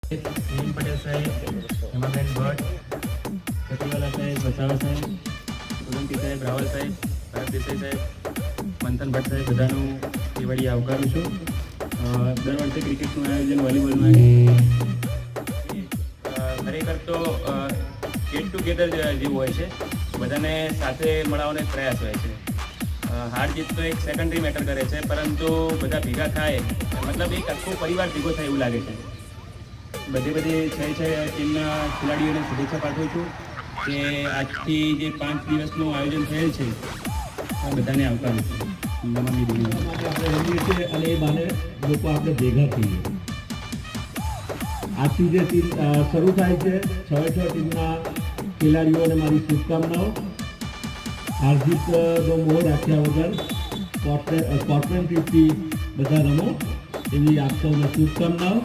નીમ પટેલ સાહેબ, હેમાબેન ભટ્ટ, સતીવાલા સાહેબ, વસાવા સાહેબ, સોલંકી સાહેબ, રાવલ સાહેબ, ભરત દેસાઈ સાહેબ, મંથન ભટ્ટ સાહેબ બધાનું દિવાળી આવકારું છું. દર વર્ષે ક્રિકેટનું આયોજન, વોલીબોલનું ખરેખર તો ગેટ ટુગેધર જેવું હોય છે. બધાને સાથે મળવાનો એક પ્રયાસ હોય છે. હાર જીત તો એક સેકન્ડરી મેટર કરે છે, પરંતુ બધા ભેગા થાય મતલબ એક આખો પરિવાર ભેગો થાય એવું લાગે છે. બધી છે ટીમના ખેલાડીઓને શુભેચ્છા પાઠવું છું કે આજથી જે 5 દિવસનું આયોજન થયેલ છે આ બધાને આવકારું છું. આપણે રમીએ છીએ અને એ બાને લોકો આપણે ભેગા થઈએ. આજથી જે ટીમ શરૂ થાય છે 6 ટીમના ખેલાડીઓને મારી શુભકામનાઓ. હાર જીતનો મોહ રાખ્યા વગર સ્પોર્ટ્સમેનશીપથી બધા રમો એવી આપ સૌને શુભકામનાઓ.